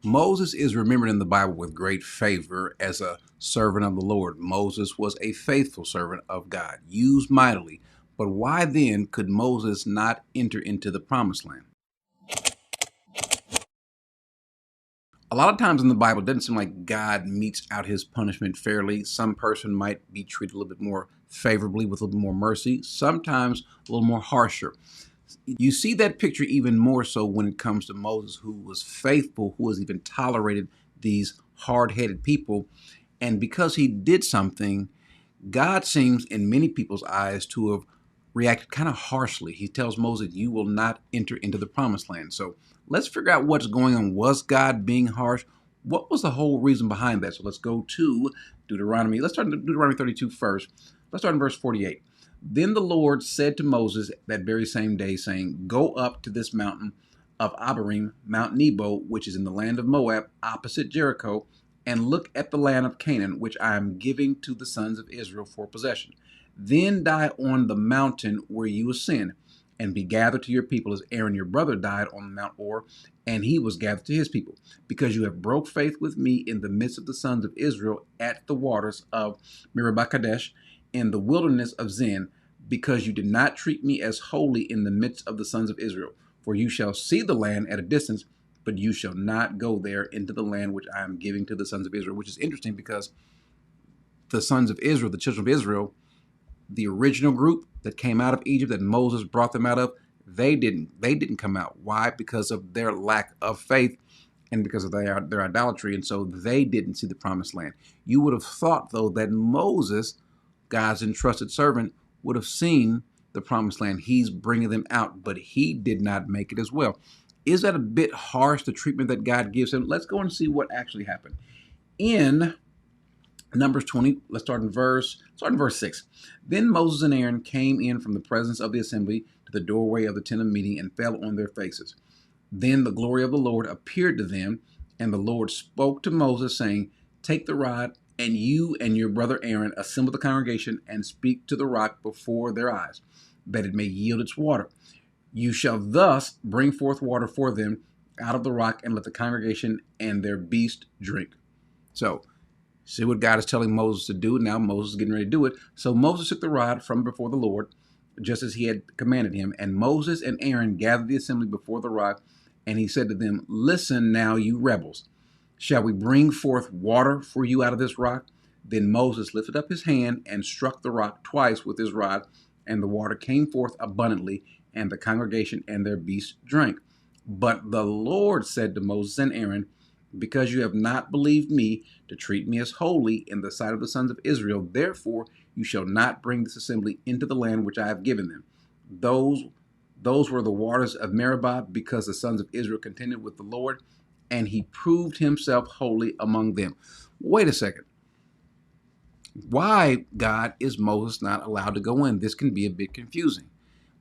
Moses is remembered in the Bible with great favor as a servant of the Lord. Moses was a faithful servant of God, used mightily. But why then could Moses not enter into the promised land? A lot of times in the Bible, it doesn't seem like God metes out his punishment fairly. Some person might be treated a little bit more favorably with a little bit more mercy, sometimes a little more harsher. You see that picture even more so when it comes to Moses, who was faithful, who has even tolerated these hard-headed people. And because he did something, God seems in many people's eyes to have reacted kind of harshly. He tells Moses, you will not enter into the promised land. So let's figure out what's going on. Was God being harsh? What was the whole reason behind that? So let's go to Deuteronomy. Let's start in Deuteronomy 32 first. Let's start in verse 48. Then the Lord said to Moses that very same day, saying, go up to this mountain of Abarim, Mount Nebo, which is in the land of Moab, opposite Jericho, and look at the land of Canaan, which I am giving to the sons of Israel for possession. Then die on the mountain where you ascend, and be gathered to your people as Aaron your brother died on Mount Or, and he was gathered to his people, because you have broke faith with me in the midst of the sons of Israel at the waters of Meribah Kadesh, in the wilderness of Zin, because you did not treat me as holy in the midst of the sons of Israel. For you shall see the land at a distance, but you shall not go there into the land which I am giving to the sons of Israel. Which is interesting because the sons of Israel, the children of Israel, the original group that came out of Egypt that Moses brought them out of, they didn't come out. Why? Because of their lack of faith and because of their idolatry. And so they didn't see the promised land. You would have thought, though, that Moses, God's entrusted servant, would have seen the promised land. He's bringing them out, but he did not make it as well. Is that a bit harsh, the treatment that God gives him? Let's go and see what actually happened. In Numbers 20, let's start in verse 6. Then Moses and Aaron came in from the presence of the assembly to the doorway of the tent of meeting and fell on their faces. Then the glory of the Lord appeared to them, and the Lord spoke to Moses, saying, take the rod, and you and your brother Aaron assemble the congregation and speak to the rock before their eyes, that it may yield its water. You shall thus bring forth water for them out of the rock, and let the congregation and their beast drink. So, see what God is telling Moses to do. Now Moses is getting ready to do it. So Moses took the rod from before the Lord, just as he had commanded him. And Moses and Aaron gathered the assembly before the rock, and he said to them, listen now, you rebels. Shall we bring forth water for you out of this rock? Then Moses lifted up his hand and struck the rock twice with his rod, and the water came forth abundantly, and the congregation and their beasts drank. But the Lord said to Moses and Aaron, because you have not believed me to treat me as holy in the sight of the sons of Israel, therefore you shall not bring this assembly into the land which I have given them. Those were the waters of Meribah, because the sons of Israel contended with the Lord, and he proved himself holy among them. Wait a second. Why, God, is Moses not allowed to go in? This can be a bit confusing.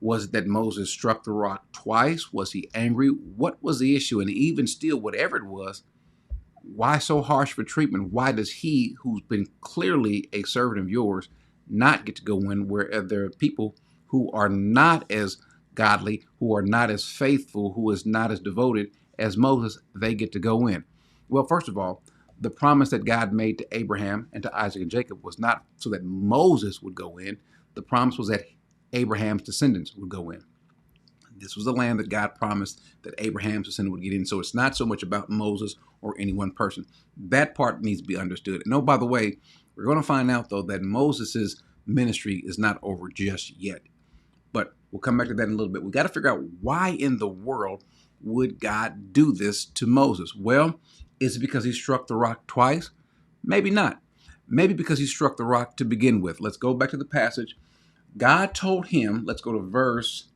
Was it that Moses struck the rock twice? Was he angry? What was the issue? And even still, whatever it was, why so harsh for treatment? Why does he, who's been clearly a servant of yours, not get to go in where there are people who are not as godly, who are not as faithful, who is not as devoted as Moses, they get to go in? Well, first of all, the promise that God made to Abraham and to Isaac and Jacob was not so that Moses would go in. The promise was that Abraham's descendants would go in. This was the land that God promised that Abraham's descendant would get in. So it's not so much about Moses or any one person. That part needs to be understood. And oh, by the way, we're going to find out, though, that Moses's ministry is not over just yet. But we'll come back to that in a little bit. We got to figure out, why in the world would God do this to Moses? Well, is it because he struck the rock twice? Maybe not. Maybe because he struck the rock to begin with. Let's go back to the passage. God told him, let's go to verse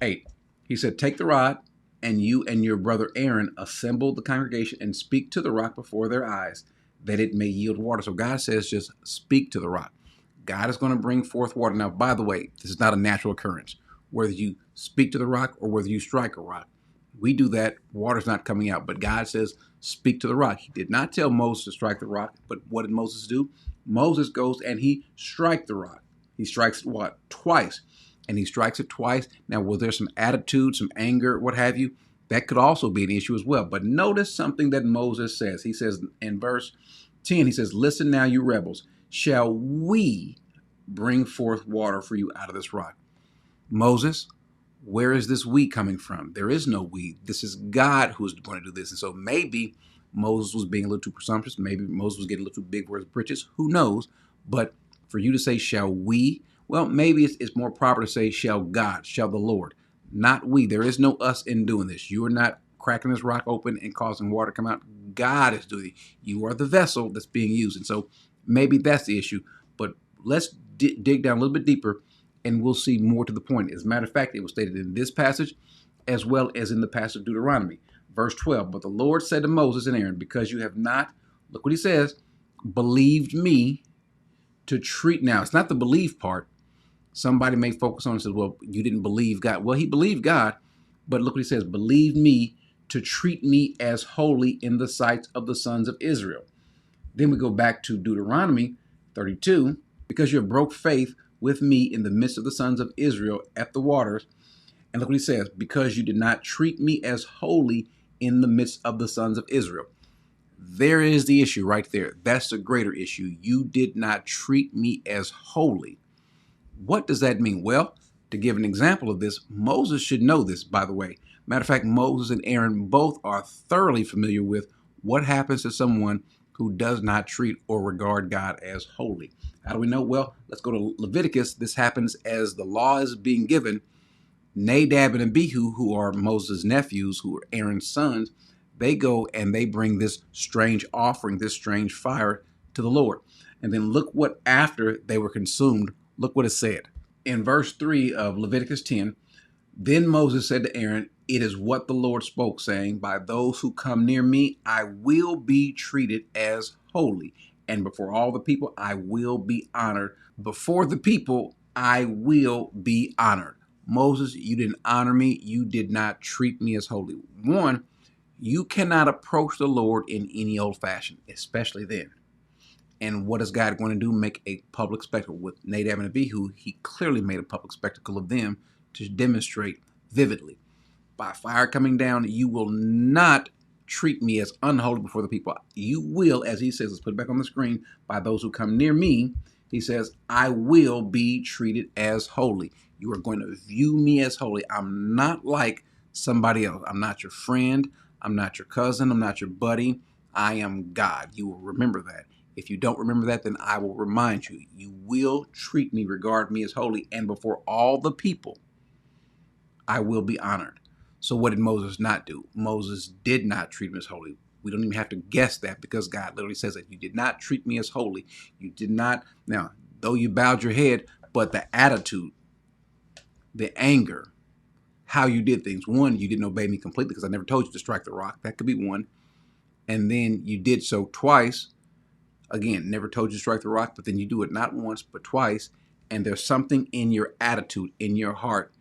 8. He said, take the rod, and you and your brother Aaron assemble the congregation and speak to the rock before their eyes, that it may yield water. So God says, just speak to the rock. God is going to bring forth water. Now, by the way, this is not a natural occurrence. Whether you speak to the rock or whether you strike a rock, we do that. Water's not coming out. But God says, speak to the rock. He did not tell Moses to strike the rock. But what did Moses do? Moses goes and he strikes the rock. He strikes it, what? Twice. And he strikes it twice. Now, was there some attitude, some anger, what have you? That could also be an issue as well. But notice something that Moses says. He says in verse 10, he says, listen now, you rebels, shall we bring forth water for you out of this rock? Moses, where is this we coming from? There is no we. This is God who is going to do this. And so maybe Moses was being a little too presumptuous. Maybe Moses was getting a little too big for his britches. Who knows? But for you to say, shall we? Well, maybe it's more proper to say, shall God, shall the Lord, not we. There is no us in doing this. You are not cracking this rock open and causing water to come out. God is doing it. You are the vessel that's being used. And so maybe that's the issue. But let's dig down a little bit deeper, and we'll see more to the point. As a matter of fact, it was stated in this passage as well as in the passage of Deuteronomy. Verse 12, but the Lord said to Moses and Aaron, because you have not, look what he says, believed me to treat. Now, it's not the believe part. Somebody may focus on and says, well, you didn't believe God. Well, he believed God, but look what he says, believe me to treat me as holy in the sight of the sons of Israel. Then we go back to Deuteronomy 32, because you have broke faith with me in the midst of the sons of Israel at the waters. And look what he says, because you did not treat me as holy in the midst of the sons of Israel. There is the issue right there. That's the greater issue. You did not treat me as holy. What does that mean? Well, to give an example of this, Moses should know this, by the way. Matter of fact, Moses and Aaron both are thoroughly familiar with what happens to someone who does not treat or regard God as holy. How do we know? Well, let's go to Leviticus. This happens as the law is being given. Nadab and Abihu, who are Moses' nephews, who are Aaron's sons, they go and they bring this strange offering, this strange fire to the Lord. And then look what after they were consumed, look what it said. In verse 3 of Leviticus 10, then Moses said to Aaron, it is what the Lord spoke, saying, by those who come near me, I will be treated as holy. And before all the people, I will be honored. Before the people, I will be honored. Moses, you didn't honor me. You did not treat me as holy. One, you cannot approach the Lord in any old fashion, especially then. And what is God going to do? Make a public spectacle. With Nadab and Abihu, he clearly made a public spectacle of them to demonstrate vividly. By fire coming down, you will not treat me as unholy before the people. You will, as he says, let's put it back on the screen, by those who come near me, he says, I will be treated as holy. You are going to view me as holy. I'm not like somebody else. I'm not your friend. I'm not your cousin. I'm not your buddy. I am God. You will remember that. If you don't remember that, then I will remind you. You will treat me, regard me as holy, and before all the people, I will be honored. So what did Moses not do? Moses did not treat him as holy. We don't even have to guess that, because God literally says that you did not treat me as holy. You did not. Now, though you bowed your head, but the attitude, the anger, how you did things. One, you didn't obey me completely because I never told you to strike the rock. That could be one. And then you did so twice. Again, never told you to strike the rock, but then you do it not once, but twice. And there's something in your attitude, in your heart,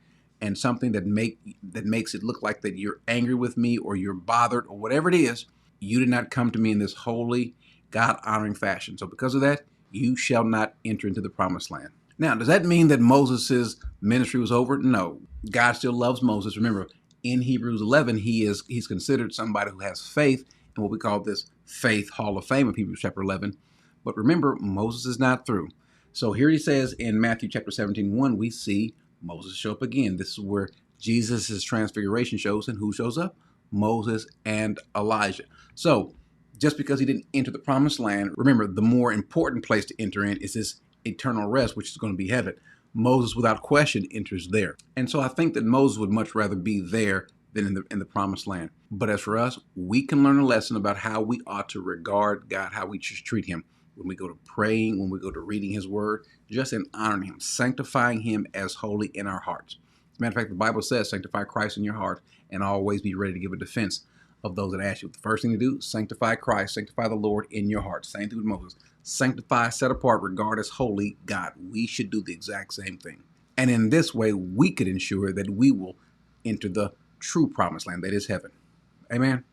and something that makes it look like that you're angry with me or you're bothered or whatever it is. You did not come to me in this holy, God-honoring fashion. So because of that, you shall not enter into the promised land. Now, does that mean that Moses' ministry was over? No. God still loves Moses. Remember, in Hebrews 11, he's considered somebody who has faith in what we call this faith hall of fame of Hebrews chapter 11. But remember, Moses is not through. So here he says in Matthew chapter 17:1, we see Moses show up again. This is where Jesus' transfiguration shows, and who shows up? Moses and Elijah. So just because he didn't enter the promised land, remember, the more important place to enter in is this eternal rest, which is going to be heaven. Moses, without question, enters there. And so I think that Moses would much rather be there than in the promised land. But as for us, we can learn a lesson about how we ought to regard God, how we should treat him when we go to praying, when we go to reading his word, just in honoring him, sanctifying him as holy in our hearts. As a matter of fact, the Bible says, sanctify Christ in your heart and always be ready to give a defense of those that ask you. The first thing to do, sanctify Christ, sanctify the Lord in your heart. Same thing with Moses. Sanctify, set apart, regard as holy God. We should do the exact same thing. And in this way, we could ensure that we will enter the true promised land, that is heaven. Amen.